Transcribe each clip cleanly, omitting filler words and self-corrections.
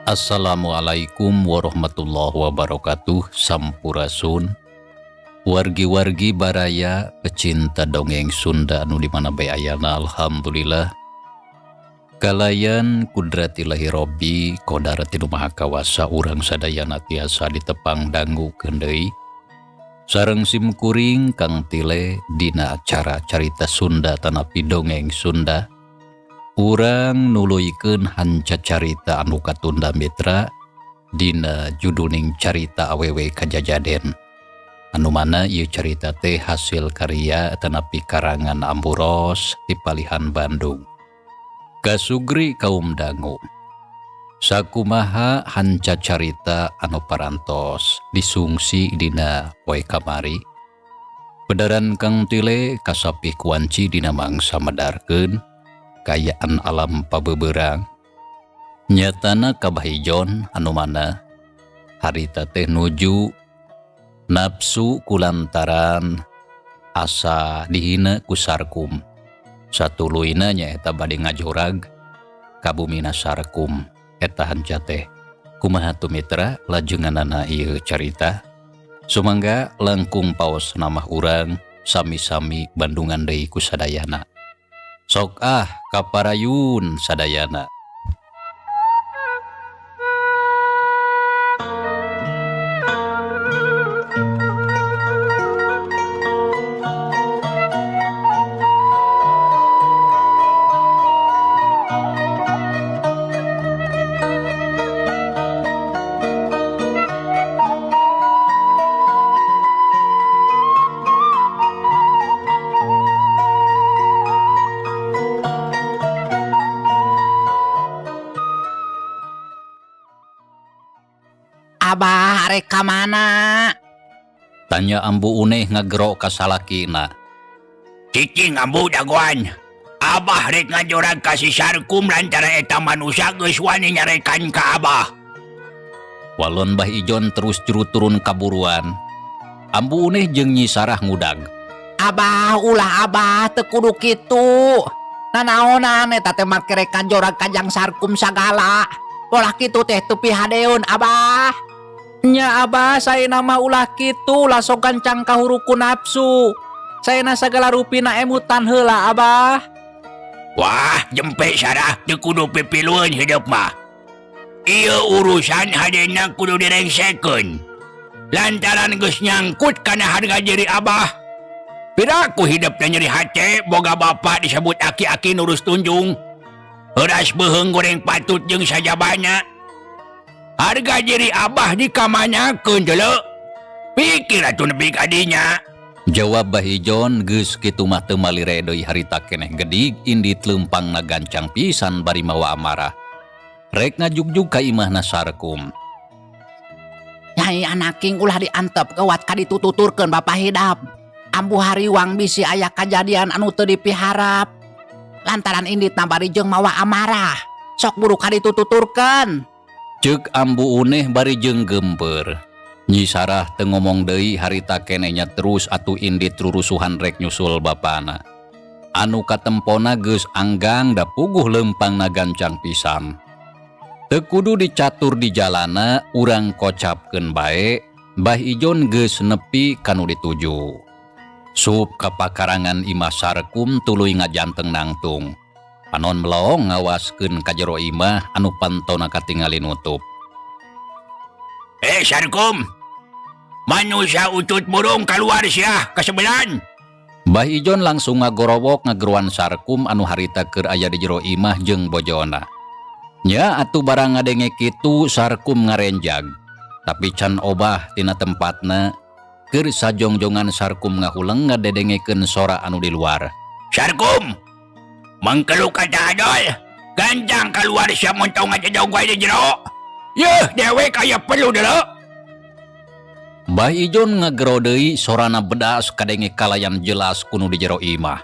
Assalamualaikum warahmatullahi wabarakatuh. Sampurasun wargi-wargi baraya pecinta dongeng Sunda anu dimana bae ayana. Alhamdulillah kalayan kudratillahi robbi qadarati nu maha kawasa urang sadayana tiasa ditepang dangu deui sareng simkuring Kang Tile dina acara carita Sunda tanapi dongeng Sunda. Urang nuluykeun hanca carita anu katunda mitra dina juduning carita awewe kajajaden anu mana ieu carita teh hasil karya tanapi karangan Amburos ti Palihan Bandung. Kasugri kaum dangu sakumaha hanca carita anu parantos disungsi dina poe kamari. Pedaran Kang Tile kasapi kuanci dina mangsa medarkeun kayaan alam pabeberang nyatana kabahijon anu mana harita teh nuju nafsu kulantaran asa dihina ku Sarkum satuluina nyaeta bade ngajorag ka bumina Sarkum eta hanca teh kumaha tu mitra lajenganana ieu carita sumangga langkung paos namah urang sami-sami bandungan deui ku sadayana. Sok kaparayun sadayana. Abah arek ka mana? Tanya Ambu Uneh ngagero ka salakina. Cicing Ambu dagoan. Abah rek ngajorag ka si Sarkum lantaran eta manusia geus wani nyarekan ka Abah. Walon Bah Ijon terus juru turun kaburuan. Ambu Uneh jeung Nyi Sarah ngudag. Abah ulah abah teu kudu kitu. Nanaonan eta teh make rek ngajorag Kajang Sarkum sagala. Polah kitu teh teu pihadeun Abah. Nya Abah saena mah ulah kitu langsung kancang kahuruku nafsu. Saena sagala rupina emutan heula Abah. Wah, jempe Sarah teu kudu pipilueun hidup mah. Ieu urusan hadena kudu direngsekeun. Lantaran geus nyangkut kana harga diri Abah. Piraku hidup teh nyeri hate boga bapa disebut aki-aki nurus tunjung. Heuras beuheung goreng patut jeung sajabana. Harga diri Abah dikamanyakeun deuleu. Pikir atuh nepi ka dinya. Jawab Bah Ijon geus kitu mah teu malire deui harita keneh gedig indit leumpangna gancang pisan bari mawa amarah. Rek ngajugjug ka imahna Sarkum. Nyai anaking ulah diantep kewat ka ditututurkeun Bapa Hidap. Ambu hariwang bisi aya kajadian anu teu dipiharap. Lantaran inditna bari jeung mawa amarah. Sok buru ka ditututurkeun. Ceuk Ambu Uneh bari jeung geumpeur. Nyi Sarah teu ngomong deui harita kenehnya terus atuh indit rurusuhan rek nyusul bapana. Anu katempona geus anggang da puguh leumpangna gancang pisan. Teu kudu dicatur di jalana urang kocapkeun bae, Bah Ijon geus nepi kanu dituju. Sup ka pakarangan Imah Sarkum tuluy ngajanteng nangtung. Panon melong ngawaskeun ka jero imah anu pantona katingali nutup. Sarkum, manusia utut burung keluar sia kesebelan. Mbah Ijon langsung ngagorowok ngageruan Sarkum anu harita keur aya di jero imah jeung bojona. Nya atuh barang ngadenge kitu Sarkum ngarenjag, tapi can obah tina tempatna keur sajongjongan Sarkum ngahuleng ngadedengekeun sora anu di luar. Sarkum, mangkelu kata adol, ganjang keluar sia montong aja jauh gue di jero. Yeuh, dewe kaya perlu dulu. Mbah Ijon ngagero deui sorana bedas kadenge kalayan jelas kuno di jero imah.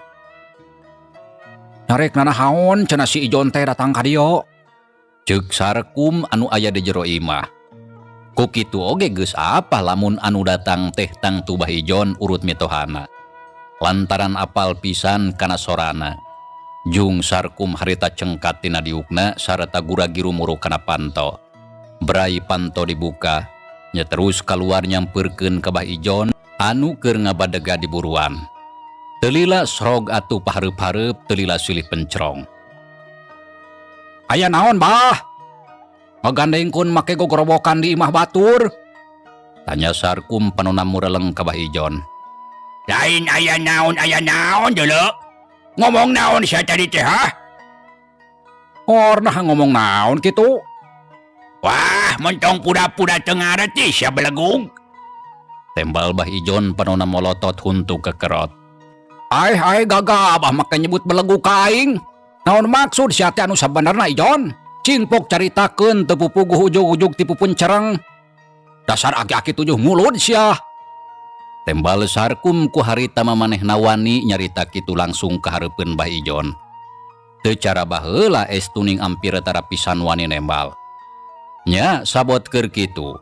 Nyarek nanahaon cenah si Ijon teh datang ka dieu. Ceuk Sarkum anu aya di jero imah. Ku kitu oge geus apa lamun anu datang teh tangtu Mbah Ijon urut mitohana. Lantaran apal pisan kana sorana. Jung Sarkum harita cengkat tina diukna sareta guragiru muru kana panto. Berai panto dibuka, nya terus keluar nyamperkeun ka Mbah Ijon anu keur ngabadega di buruan. Teu lila srog atuh pahareup-hareup, teu lila silih pencrong. Aya naon, Bah? Ngagandengkeun make gogorowokan di imah batur? Tanya Sarkum panonam mureleng ka Mbah Ijon. Lain aya naon dulu. Ngomong naon sia tadi teh ha? Ornah ngomong naon kitu? Wah, montong pura-pura teu ngareti sia belegung. Tembal Mbah Ijon panona molotot huntu kekerot. Ai gagabah make nyebut belegu ka aing. Naon maksud sia teh anu sabenerna Ijon? Cingpok caritakeun teu pupuguh ujug-ujug ti pupun cereng. Dasar aki-aki 7 mulut sia. Tembal Sarkum ku harita mamanehna wani nyarita kitu langsung ka hareupeun Mbah Ijon. Teu cara baheula estuning ampir tara pisan wani nembal. Nya sabot keur kitu.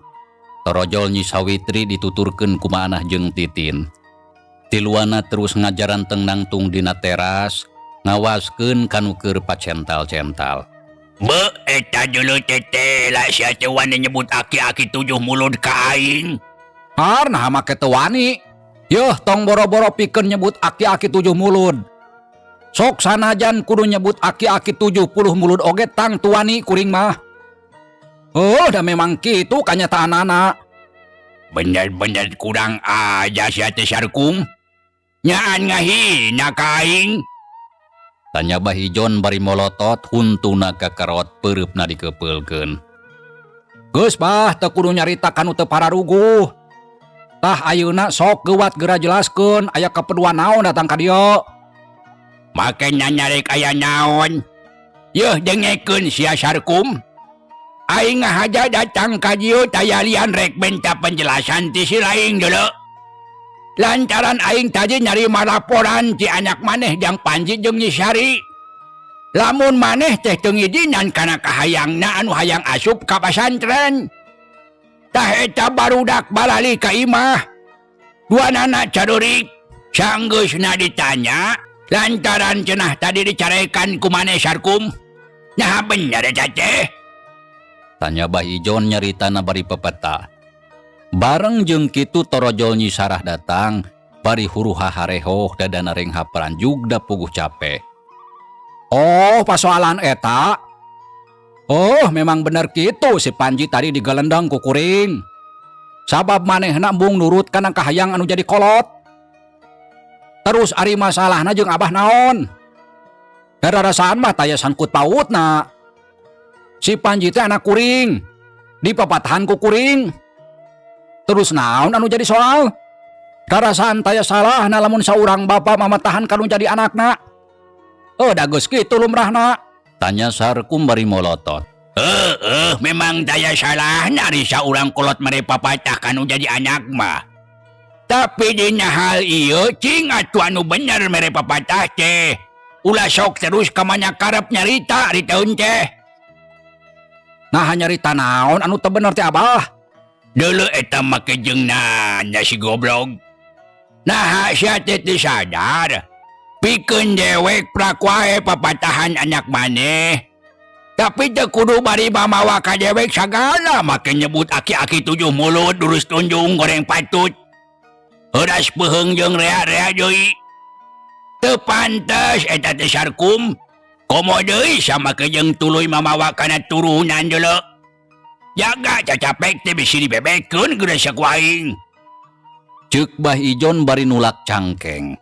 Torojol Nyi Sawitri dituturkeun ku Maanah jeung Titin. Tiluana terus ngajaran teng nangtung dina teras, ngawaskeun kanu keur pacental-cental. Be, eta dulu tete lah sia teh wani nyebut aki-aki 7 mulut ka aing. Harna make teu wani. Yeuh tong boro-boro pikeun nyebut aki-aki 7 mulut. Sok sanajan kudu nyebut aki-aki 70 mulut oge tang tuani kuring mah. Oh, dah memang kitu kanyataanana. Bener-bener kurang aja sia teh Sarkum. Nyaan ngahina ka aing. Tanya Mbah Ijon bari molotot huntuna kekerot peureupna dikepeulkeun. Geus Bah, teu kudu nyarita kanu teu pararuguh. Tah ayeuna sok geuwat geura jelaskeun aya kaperluan naon datang ka dieu. Make nyarek aya naon. Yeuh dengekeun sia Sarkum. Aing ngahaja datang ka dieu tayalian rek benta penjelasan ti si laing dulu. Lantaran aing tadi nyarima laporan ti anak maneh jang Panji jeung Nyi Sari. Lamun maneh teh teu ngijinan kana kahayangna anu hayang asup ka pasantren. Tah eta barudak balali ka imah. Duanana carurik. Sanggeusna ditanya, lantaran cenah tadi dicarekan ku maneh Sarkum. Nah bener eta teh. Tanya Mbah Ijon nyaritana bari pepeta. Bareng jeung kitu torojol Nyi Sarah datang, bari huruha harehoh dadana reng haparanjug da puguh capek. Oh, pasoalan eta. Oh, memang bener kitu si Panji tadi digalendang ku kuring. Sabab manehna embung nurut kana kahayang anu jadi kolot. Terus ari masalahna jeung Abah naon? Dararasaan mah taya sangkut pautna. Si Panji teh anak kuring, dipapatahan ku kuring. Terus naon anu jadi soal? Darasaan taya salah na lamun saurang bapa mamatahan kanu jadi anakna. Da geus kitu lumrahna. Tanya Sarkum bari molotot. Memang daya salah nari saurang kolot merepapatah kanu jadi anak mah. Tapi dina hal ieu cing atuh anu bener merepapatah teh. Ulah sok terus kamanya karep nyarita riteun teh. Nah nyarita naon anu teu bener teh Abah? Dulu eta make jeung nanya si goblok. Nah sia teh teu sadar. Pikeun dewek prakuae papatahan anak maneh. Tapi teu kudu bari mamawa ka dewek sagala make nyebut aki-aki 7 mulut durus tunjung goreng patut. Heuras peheung jeung rea-rea deui. Teu pantes eta teh Sarkum. Komo deui sama kejeng tuluy mamawa kana turunan dulu. Jaga cacapek teh bisi dibebekeun geus sakuaing. Ceuk Bah Ijon bari nulak cangkeng.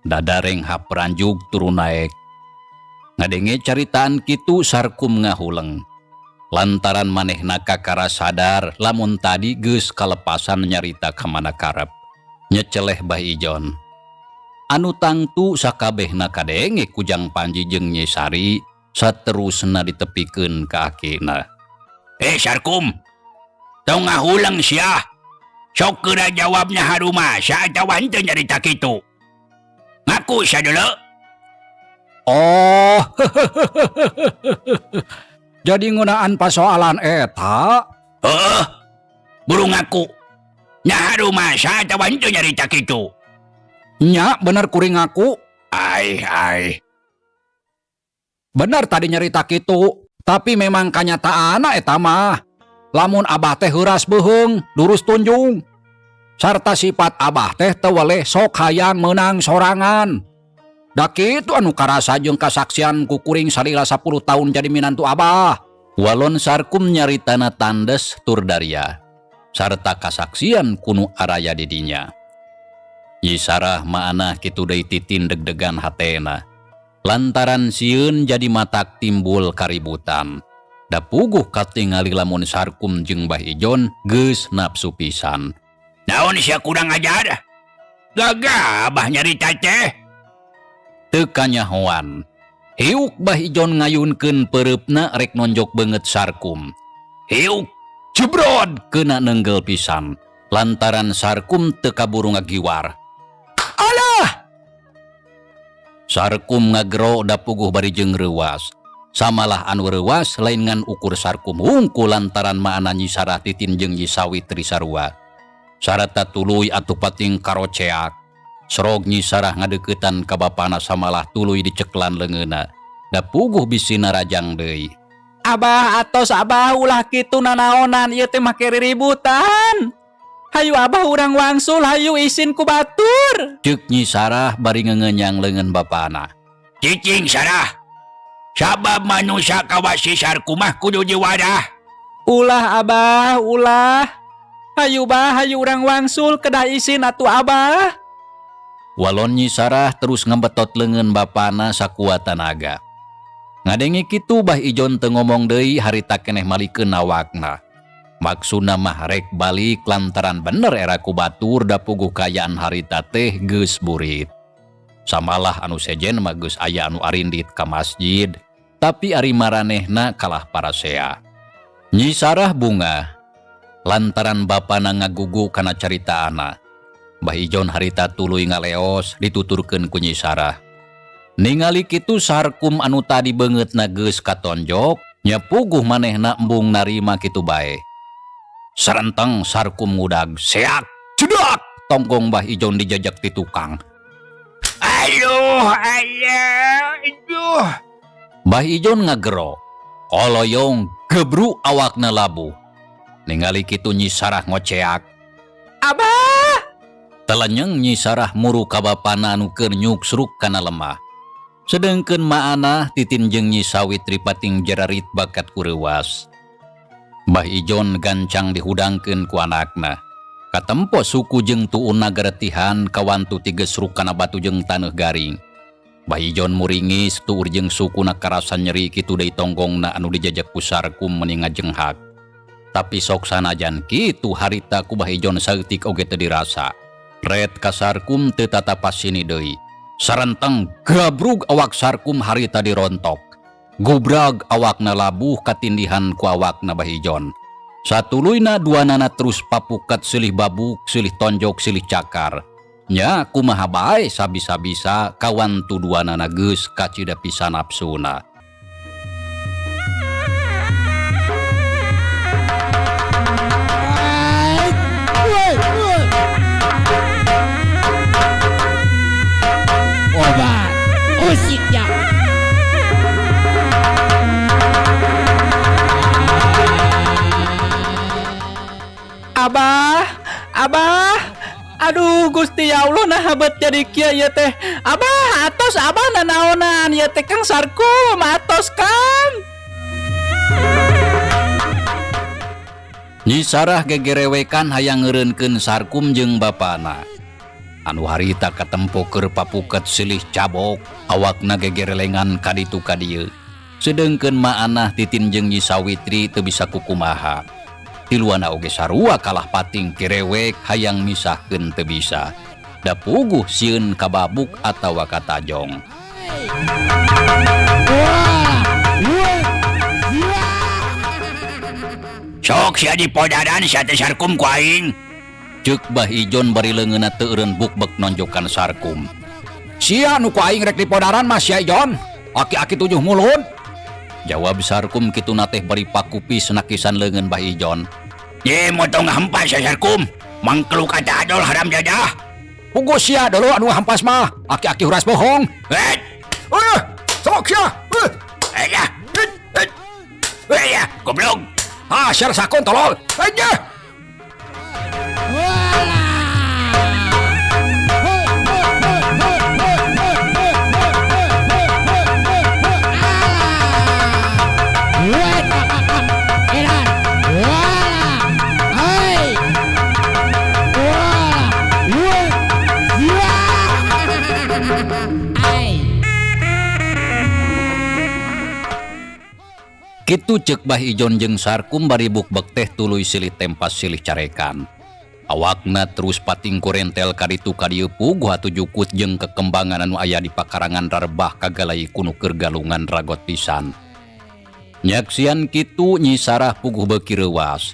Dadareng hapranjuk turun naek. Ngadenge caritaan kitu Sarkum ngahuleng. Lantaran manehna kakara sadar lamun tadi geus kalepasan nyarita ka mana karep. Nyeceleh Bah Ijon. Anu tangtu sakabehna kadenge kujang Panji jeung Nyi Sari saterusna ditepikeun ka akina. Sarkum, tau ngahulang siya. Sok kira jawabnya haruma saat awan teu nyarita kitu. Ngaku siya dulu. Oh, jadi ngunaan pasoalan eta? Buru ngaku. Nya haruma saat awan teu nyarita kitu. Nya, bener kuring ngaku. Ai. Bener tadi nyarita kitu, tapi memang kanyataana eta mah. Lamun abah teh heuras beuheung, lurus tunjung. Sarta sifat abah teh teu weleh sok hayang meunang sorangan. Da kitu anu karasa jeung kasaksian ku kuring salila 10 tahun jadi minantu abah. Walon Sarkum nyaritana tandes tur Daria. Sarta kasaksian kunu araya di dinya. Nyi Sarah maana kitu deui titin deg-degan hatena. Lantaran sieun jadi matak timbul kaributan. Da puguh katingali lamun Sarkum jeung Bah Ijon geus nafsu pisan. Naon sia kurang ajar? Gaga abah nyarita teh. Teu kanyahoan. Hiuk Bah Ijon ngayunkeun pereupna rek nonjok beungeut Sarkum. Hiuk Jebrod keuna nenggel pisan. Lantaran Sarkum teu kaburu ngagiwar. Alah! Sarkum ngagero da puguh bari jeung reuwas. Samalah anu reuwas lain ngan ukur Sarkum hungkul lantaran maana Nyi Sarah titin jeung Nyi Sawitri sarua. Sarata tuluy atuh pating karoceak. Serog Nyi Sarah ngadeuketan ka bapana samalah tuluy diceklan leungeunna. Da puguh bisina rajang deui. Abah atos abah ulah kitu nanaonan ieu teh make riributan. Hayu abah urang wangsul hayu isin ku batur. Ceuk Nyi Sarah bari ngeungenyang leungeun bapana. cicing Sarah. Sabab manusia kawasi Sarkum mah kudu jiwadah. Ulah abah, ulah. Hayu bah, hayu urang wangsul kedah isin atuh abah. Walon Nyi Sarah terus ngebetot leungeun bapana sakuat tenaga. Ngadenge kitu Bah Ijon teu ngomong deui harita keneh malikeun awakna. Maksudna mah rek balik lantaran bener era ku batur da puguh kayaan harita teh geus burit. Samalah anu sejen mah geus aya anu arindit ka masjid, tapi ari maranehna kalah parasea. Nyi Sarah bunga lantaran bapana ngagugu kana caritaana. Bah Ijon harita tuluy ngaleos dituturkeun ku Nyi Sarah. Ningali kitu Sarkum anu tadi beungeutna geus katonjok, nya puguh manehna embung narima kitu bae. Sarenteng Sarkum ngudag, "Seak, cedak!" Tonggong Bah Ijon dijajak ti tukang. Aduh. Bah Ijon ngagero, koloyong gebru awakna labu. Ningali kitu Nyi Sarah ngoceak. Abah! Telenyeng Nyi Sarah muru ka bapana anu keur nyuksruk kana lemah. Sedengkeun maana titin jeung Nyi Sawitri pating jerarit bakat kureuwas. Bah Ijon gancang dihudangkeun ku anakna. Katempo suku jeung tuuna garetihan kawantu ti gesruk kana batu jeung taneuh garing. Bah Ijon muringis tuur jeung sukuna karasa nyeri kitu deui tonggongna anu dijajak ku Sarkum meuni ngajenghak. Tapi sok sanajan kitu harita ku Bah Ijon saeutik oge teu dirasa. Ret ka Sarkum teu tatapas sini deui. Sarenteng gabrug awak Sarkum harita dirontok. Gubrag awakna labuh katindihan ku awakna Bah Ijon. Satuluyna duanana terus papukat silih babuk, silih tonjok, silih cakar. Nya kumaha bae sabisa-bisa kawan tu duanana geus kacida pisan nafsuna. Obat musiknya. Abah, abah, Aduh Gusti ya Allah nah habat jadi kia ya teh. Abah atos abah nanaonan ya teh Kang Sarkum atos Kang. Nyi Sarah gegerewekan hayang ngeureunkeun Sarkum jeung bapana. Anu harita katempo keur papuket silih cabok, awakna gegerelengan kaditu ka dieu. Sedengkeun Maanah Titin jeung Nyi Sawitri teu bisa kukumaha. Tiluana oge sarua kalah pating kirewek hayang misahkeun teu bisa. Da puguh sieun kababuk atawa katajong. Sok sia di podaran sia teh Sarkum ku aing. Ceuk Bah Ijon bari leungeunna teu eureun bukbek nonjokan Sarkum. Sia nu ku aing rek di podaran Mas Sia Ijon. Aki-aki 7 mulut. Jawab Sarkum kitu teh bari pakupi senakisan leungeun Bah Ijon. Ye motong hampas ya Sarkum. Mangkluk kata adol haram jadah. Pugu sia dulu anu hampas mah. Aki-aki huras bohong. Sok sia. Ya. Ya, goblok. Syar sakon tolol. Aja. Kitu ceuk Bah Ijon jeung Sarkum bari bukbek teh tuluy silih tempas silih carekan. Awakna terus pating kurentel kaditu kadieu puguh atujukut jeung kekembangan anu aya di pakarangan rarbah kagalai kuno keur galungan ragot pisan. Nyaksian kitu Nyi Sarah puguh beuki reuwas.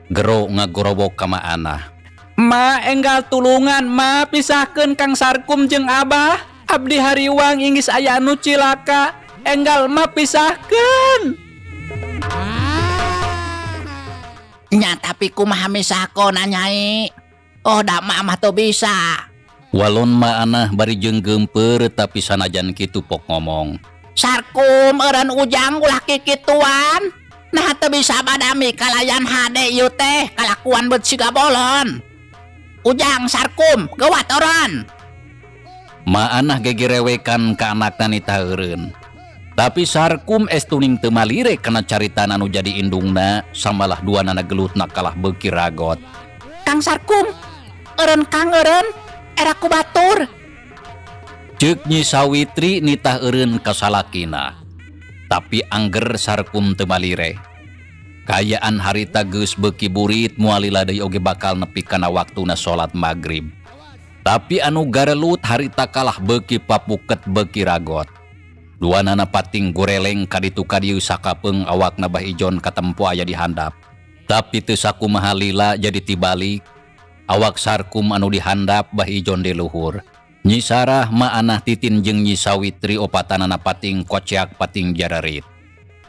Gero ngagorobok ka Maanah. Ma enggal tulungan ma pisahkeun Kang Sarkum jeung Abah. Abdi hariwang inggis aya anu cilaka. Enggal ma pisahkeun. Nya tapi kumaha misahkona Nyai? Oh da mah teu bisa. Walon Maanah bari jeung geumpeur tapi sanajan kitu pok ngomong. Sarkum eureun Ujang ulah kikituan. Nah teu bisa badami kalayan hade ieu teh kalakuan beut siga bolon. Ujang Sarkum geuwat eureun. Maanah gegerewekan ka anakna nita eureun. Tapi Sarkum estuning teu malire kana carita anu jadi indungna samalah duanana gelutna kalah beuki ragot. Kang Sarkum, eureun Kang eureun, era ku batur. Ceuk Nyi Sawitri nitah eureun ka salakina. Tapi angger Sarkum teu malire. Kayaan harita geus beuki burit moal lila deui oge bakal nepi kana waktuna salat magrib. Tapi anu garelut harita kalah beuki papuket beuki ragot. Duanana pating goreleng kaditu kadieu sakapeung awakna Bah Ijon katempo aya di handap. Tapi teu sakumaha lila jadi tibalik. Awak Sarkum anu di handap Bah Ijon di luhur. Nyi Sarah Maanah Titin jeung Nyi Sawitri opatanana pating kociak pating jararit.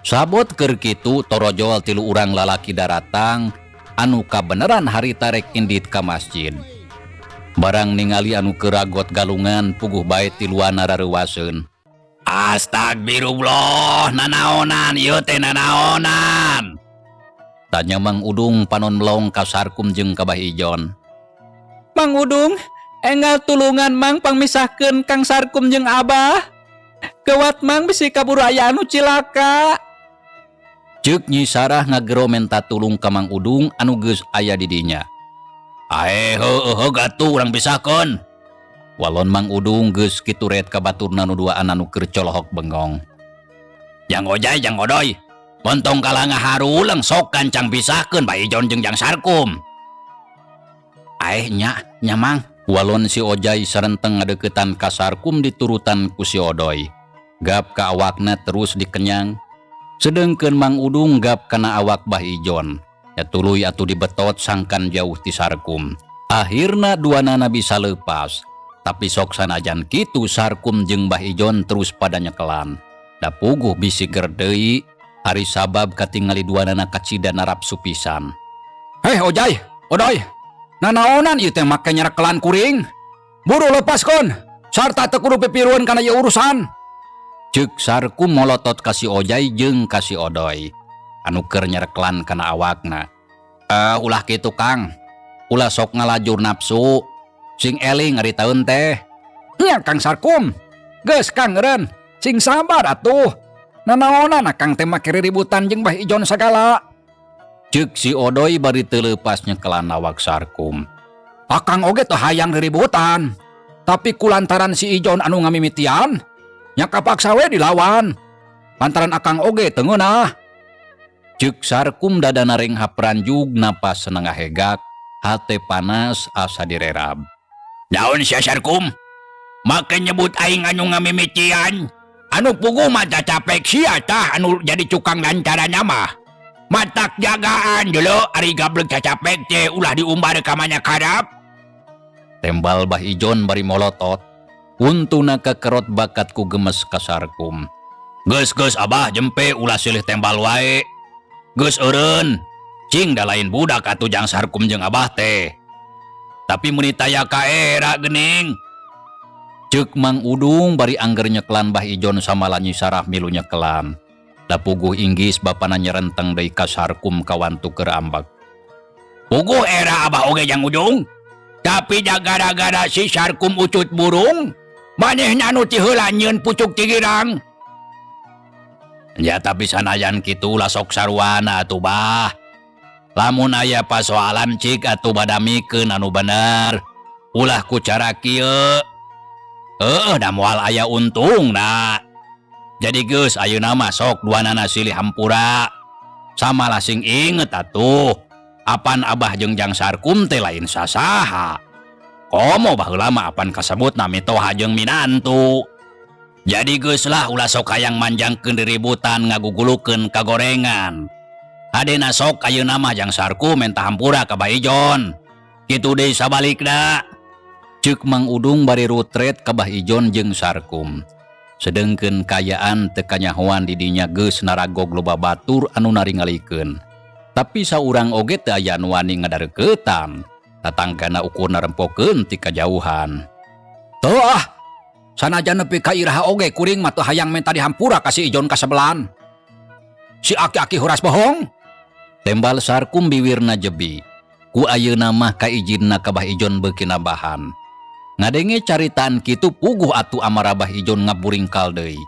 Sabot keur kitu torojol 3 urang lalaki daratang anu kabeneran harita rek indit ka masjid. Barang ningali anu keragot galungan puguh bae tiluana rareuwaseun. Astagfirullah, nanaonan ieu teh nanaonan. Tanya Mang Udung panon melong ka Sarkum jeung ka Bah Ijon. Mang Udung, enggal tulungan Mang pangmisahkeun Kang Sarkum jeung Abah. Gawat Mang bisi kaburu aya anu cilaka. Ceuk Nyi Sarah ngagero menta tulung ka Mang Udung anu geus aya di dinya. Heuh gatuh urang pisahkeun. Walon Mang Udung geus kitu ret ka baturna nu duaan anu keur colohok bengong. Jang Ojai jang Odoy, montong kalanga harulang sok kancang pisahkeun Bah Ijon jeung Jang Sarkum. Nya Mang. Walon si Ojai sarenteng ngadeuketan ka Sarkum diturutan ku si Odoy. Gap ka awakna terus dikenyang. Sedengkeun Mang Udung gap kana awak Bah Ijon. Ya tuluy atuh dibetot sangkan jauh ti Sarkum. Akhirna duanana bisa leupas. Tapi sok sanajan kitu Sarkum jeung Bah Ijon terus pada nyekelan. Da puguh bisi ger deui hari sabab katingali duanana kacida narap supisan. Heh Ojai, Odoy. Nanaonan ieu teh make nyerekelan kuring. Buru lepaskeun. Sarta teu kudu pipiruan kana ieu urusan. Ceuk Sarkum molotot ka si Ojai jeung ka si Odoy. Anu keur nyerekelan kana awakna. Ulah kitu Kang. Ulah sok ngalajur nafsu. Sing eling ari taun teh. Nya Kang Sarkum. Geus Kang eureun, sing sabar atuh. Nanaonan Kang teh make ributan jeung Bah Ijon sagala. Ceuk si Odoy bari teu leupas nyekelan awak Sarkum. Akang oge teu hayang ributan. Tapi kulantaran si Ijon anu ngamimitian, nya kapaksa we dilawan. Lantaran akang oge teu ngeunah. Ceuk Sarkum dadana reng hapranjug napas senengah hegak, hate panas asa direrab. Daun sia Sarkum. Make nyebut aing anu ngamimitian. Anu puguh mata capek sia tah anu jadi cukang lantarannya mah. Matak jagaan dulu ari gablek cacapek teh ulah diumbar ka manya karap. Tembal Bah Ijon bari molotot. Untuna kekerot bakat ku gemes ka Sarkum. Geus Abah jempe ulah silih tembal wae. Geus eureun. Cing da lain budak atuh jang Sarkum jeung Abah teh. Tapi mun ditaya ka era geuning. Ceuk Mang Udung bari angger nyeklan Bah Ijon samala Nyi Sarah milu nyekelan. Da puguh inggis bapana nyerenteng deui ka Sarkum kawantu keur ambek. Puguh era Abah oge jang Udung. Tapi gara-gara si Sarkum ucut burung, manehna anu ti heula nyieun pucuk tigirang. Ya tapi sanajan kitu lah sok sarwana atuh Bah. Lamun aya pasoalan cik atuh badamikeun anu bener. Ulah ku cara kieu. Da moal aya untungna. Jadi geus ayeuna mah sok duanana silih hampura. Samalah sing inget atuh. Apan Abah jeung Jang Sarkum teh lain sasaha. Komo baheula mah apan kasebutna mitoha jeung minantu. Jadi geus lah ulah sok hayang manjangkeun riributan ngagugulukeun kagorengan. Hadena sok ayeuna mah Jang Sarkum menta hampura ka Bah Ijon. Kitu deui sabalikna. Ceuk Mang Udung bari rutret ka Bah Ijon jeung Sarkum. Sedengkeun kayaan teu kanyahoan di dinya geus naragog loba batur anu naringalikeun. Tapi saurang oge teu aya anu wani ngadareuketan. Tatanggana ukurna rempokeun ti kajauhan. Teu sanajan nepi ka iraha oge kuring mah teu hayang menta dihampura ka si Ijon kasebelan. Si aki-aki huras bohong. Tembal Sarkum biwirna jebi. Ku ayeuna mah kaijinna ka Bah Ijon beuki nabahan. Ngadenge caritaan kitu puguh atuh amara Bah Ijon ngaburingkal deui.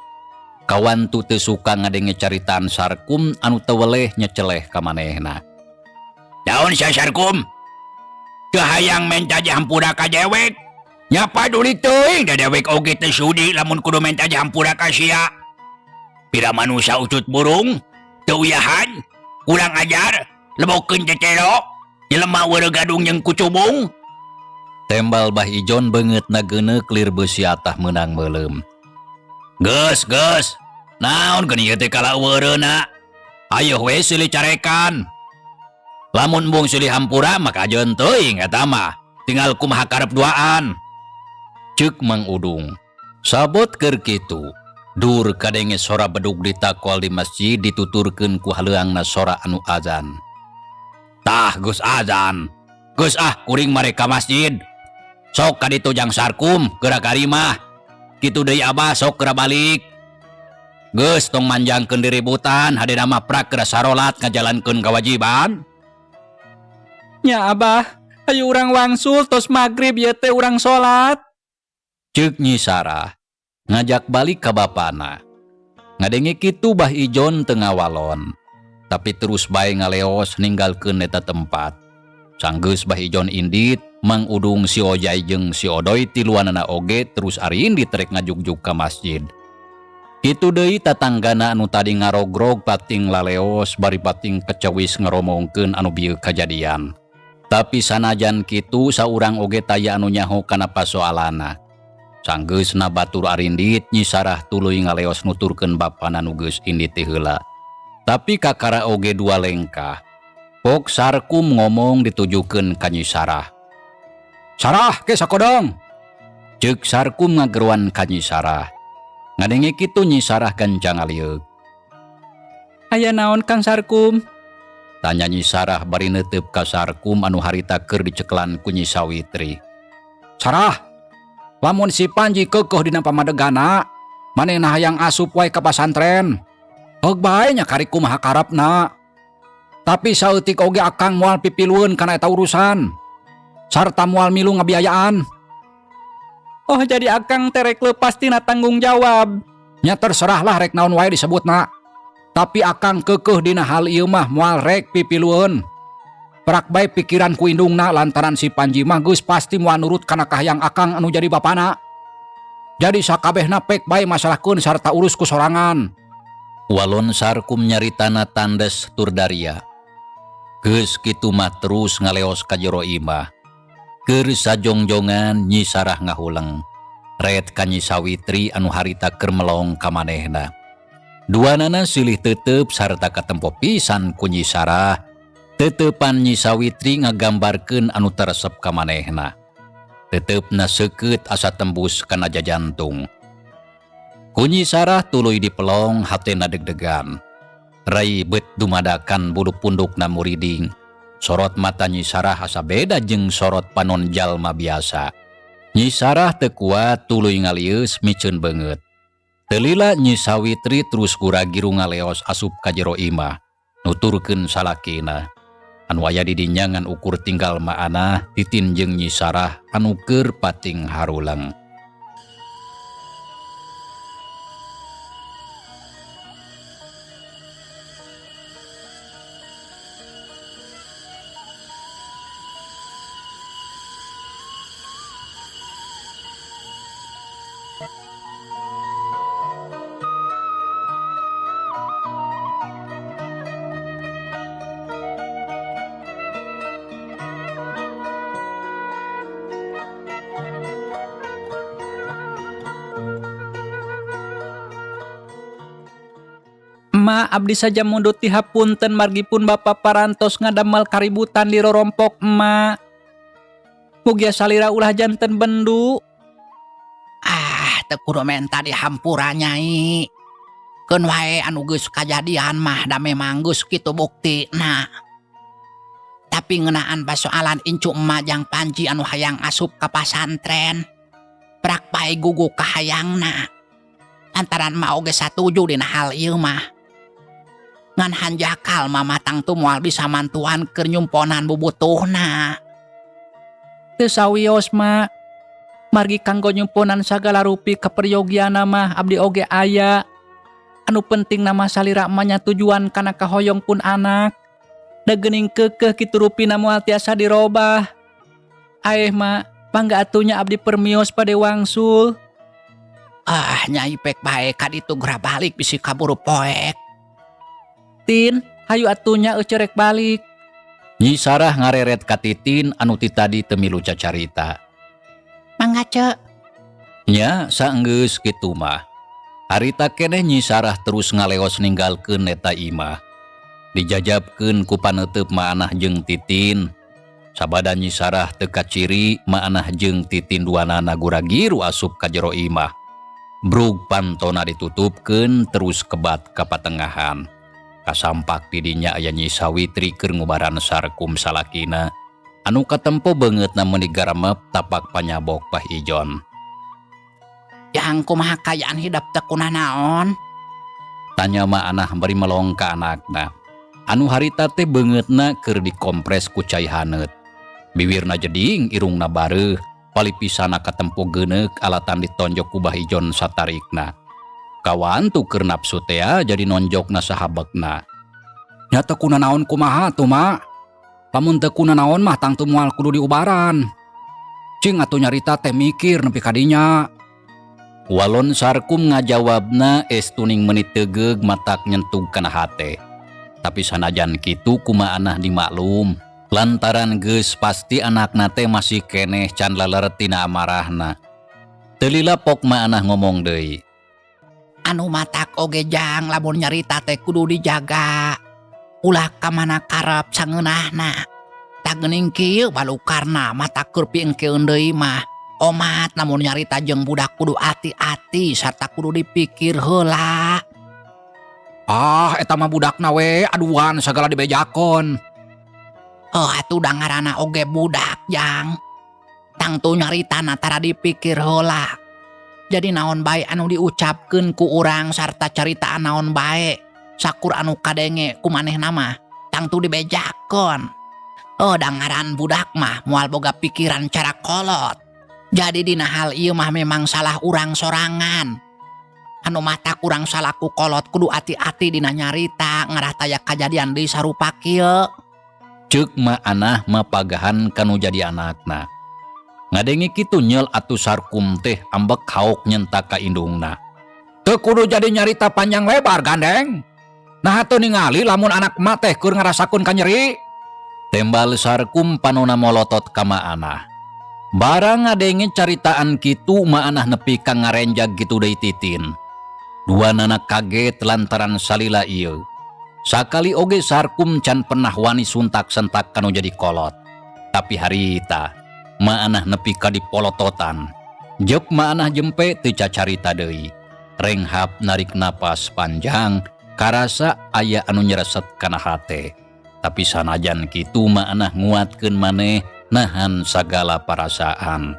Kawantu teu suka ngadenge caritaan Sarkum anu teu weleh nyeceleh ka manehna. Daun sia Sarkum. Teu hayang menta dihampura ka dewek. Nya paduli teuing da dewek oge teu sudi lamun kudu menta dihampura ka sia. Pira manusia ucut burung, teu uyahan, kurang ajar, lebokeun cecelo, jelema weureu gadung jeung kucubung. Tembal Bah Ijon beungeutna geuneuk lir beusi atah meunang meuleum. Geus. Naon geuning ieu teh kalaweureuna? Ayo we silih carekan. Lamun embung silih hampura maka ajeun teuing eta mah. Tinggal kumaha karep duaan. Ceuk Mang Udung. Sabot keur kitu. Dur kadenge sora bedug ditakol di masjid dituturkeun ku haleuangna sora anu azan. Tah geus azan. Geus kuring mare ka masjid. Sok ka ditu Jang Sarkum geura karimah. Kitu deui Abah sok geura balik. Geus tong manjangkeun diributan hadena mah prak geura sarolat ngajalankeun kewajiban. Nya Abah, ayo urang wangsul tos magrib ieu teh urang salat. Ceuk Nyi Sarah ngajak balik ka bapana. Ngadenge kitu Bah Ijon teu ngawalon. Tapi terus bae ngaleos ninggalkeun eta tempat. Sanggeus Bah Ijon indit, Mang Udung si Ojai jeung si Odoy tiluanana oge terus ari indit rek ngajugjug ka masjid. Kitu deui tatanggana anu tadi ngarogrog pating laleos bari pating kecewis ngaromongkeun anu bieu kajadian. Tapi sanajan kitu saurang oge taya anu nyaho kana pasoalana. Sanggeusna batur arindit Nyi Sarah tuluy ngaleos nuturkeun bapana nu geus indit teh heula. Tapi kakara oge dua lengkah. Pok Sarkum ngomong ditujukeun ka Nyi Sarah. Sarah ke sakodong. Ceuk Sarkum ngageruan ka Nyi Sarah. Ngadenge kitu Nyi Sarah gancang alieug. Aya naon Kang Sarkum? Tanya Nyi Sarah bari neuteup ka Sarkum anu harita keur diceklan ku Nyi Sawitri. Sarah, lamun si Panji keukeuh dina pamadegana, manehna hayang asup wae ka pasantren. Heug bae nya kari kumaha karepna. Tapi saeutik oge akang moal pipilueun kana eta urusan. Sarta moal milu ngabiayaan Oh jadi akang terek lepas tina tanggung jawab. Nya terserahlah rek naon wae disebutna. Tapi akang kekeh dina hal ieu mah moal rek pipilueun. Perak bae pikiran ku indungna lantaran si Panji mah geus pasti moal nurut kana kahayang akang anu jadi bapana. Jadi sakabehna pek bae masalahkeun sarta urus ku sorangan. Walon Sarkum nyaritana tandes tur Daria. Geus kitu mah terus ngaleos ka jero imah. Keur sajongjongan Nyi Sarah ngahulang. Ret ka Nyi Sawitri anu harita keur melong ka manehna. Duanana silih teuteup sarta katempo pisan ku Nyi Sarah. Teutepan Nyi Sawitri ngagambarkeun anu teresep ka manehna. Teteupna seukeut asa tembus kana jajantung. Ku Nyi Sarah tuluy dipelong hatena deg-degan. Rai beut dumadakan bulu pundukna muriding. Sorot mata Nyi Sarah asa beda jeung sorot panon jalma biasa. Nyi Sarah teu kuat tuluy ngalieus miceun beungeut. Teu lila Nyi Sawitri terus guragiru ngaleos asup ka jero imah, nuturkeun salakina. Anu aya di dinya ngan ukur tinggal maana Titin jeung Nyi Sarah anu keur pating harulang. Ma abdi saja mundut ti hapunten margipun Bapak parantos ngadamel kaributan di rorompok Ma. Mugia salira ulah janten bendu. Teu kudu menta dihampura Nyai. Keun wae anu geus kajadian mah da memang geus kitu buktina. Tapi ngeunaan pasoalan incu emak jang Panji anu hayang asup ka pasantren. Prak bae guguk ka hayangna. Lantaran ma oge satuju dina hal ieu mah. Ngan hanjakal mamatang tu moal bisa mantuan keur nyumponan bubutuhna. Teu sawios Ma. Margi kanggo nyumponan sagala rupi kaperyogiana mah abdi oge aya. Anu penting nama salira emanya tujuan kana kahoyong pun anak. Da geuning keukeuh kitu rupina moal tiasa dirobah. Aeh Ma, pangga atunya abdi permios pade wangsul. Nyai pek bae kaditu geura balik bisi kaburu poek. Tin, hayu atunya euceurek balik. Nyi Sarah ngareret ka Titin anu ti tadi teu milu cacarita. Mangga ce. Nya saenggeus kitu mah. Harita keneh Nyi Sarah terus ngaleos ninggalkeun eta imah. Dijajabkeun ku paneuteub Maanah jeung Titin. Sabada Nyi Sarah teu kaciri Maanah jeung Titin duanana guragiru asup ka jero imah. Brug pantona ditutupkeun terus kebat ka patengahan. Kasampak di dinya aya Nyi Sawitri keur ngubaran Sarkum salakina. Anu katempo beungeutna meuni garamep tapak panyabok Pah Ijon. Yang kumaha kayaan hidup teu kunaon? Tanya Maanah bari melong ka anakna. Anu harita teh beungeutna keur dikompres ku cai haneut. Bibirna jeding, irungna bareuh, palipisana katempo geuneuk alatan ditonjok ku Bah Ijon satarikna. Kawan tu keur nafsu teh jadi nonjokna sahabekna. Nya teu kunaon kumaha tuh Ma. Lamun teu kunaon mah tangtu moal kudu diubaran. Cing atuh nyarita teh mikir nepi ka dinya. Walon Sarkum ngajawabna estuning menit tegeug matak nyentug kana hate. Tapi sanajan kitu kumaanah dimaklum. Lantaran geus pasti anakna teh masih keneh can leleret tina amarahna. Teu lila pok Maanah ngomong deui. Anu matak oge jang lamun nyarita teh kudu dijaga. Ulah ka mana karep sangeunahna. Tak geuning kieu balukarna matak keur piengkeun deui mah. Omat namun nyarita jeung budak kudu ati-ati sarta kudu dipikir heula. Eta mah budakna we aduan sagala dibejakon. Atuh da ngaranna oge budak jang. Tangtu nyaritana tara dipikir heula. Jadi naon bae anu diucapkeun ku urang sarta caritaan naon bae sakur anu kadenge ku manehna mah tangtu dibejakon. Da ngaran budak mah moal boga pikiran cara kolot. Jadi dina hal ieu mah memang salah urang sorangan. Anu mata kurang salaku kolot kudu ati-ati dina nyarita ngarah taya kajadian di sarupa kieu. Ceuk ma anah mapagahan kanu jadi anakna. Ngadengi kitu nyel atuh Sarkum teh ambek hauk nyentak ka indungna. Teu kudu jadi nyarita panjang lebar gandeng. Nah atuh ningali lamun anak emak teh keur ngarasakeun kanyeri. Tembal Sarkum panona molotot ka ma anah. Barang ngadenge caritaan kitu ma anah nepi ka ngarenjag gitu deui Titin. Dua nana kaget lantaran salila ieu. Sakali oge Sarkum can pernah wani suntak-sentak kanu jadi kolot. Tapi harita ma anah nepi ka dipolototan. Jek ma anah jempe teu cacarita deui. Renghap narik napas panjang karasa aya anu nyereset kana hate. Tapi sanajan kitu ma anah nguatkeun maneh nahan sagala parasaan.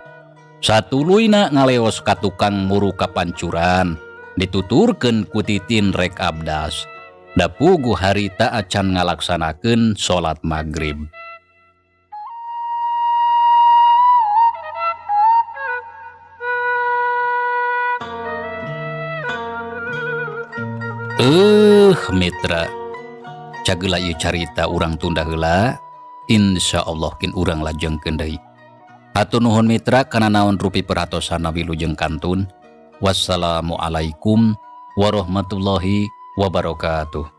Satuluyna ngaleos ka tukang muru kapancuran, dituturkeun ku Titin rek abdas. Da puguh harita acan ngalaksanakeun salat magrib. Mitra, cageula ieu carita urang tunda heula. Insyaallah kin urang lajengkeun deui. Hatur nuhun mitra kana naon rupi perhatosan wilujeng kantun. Wassalamualaikum warahmatullahi wabarakatuh.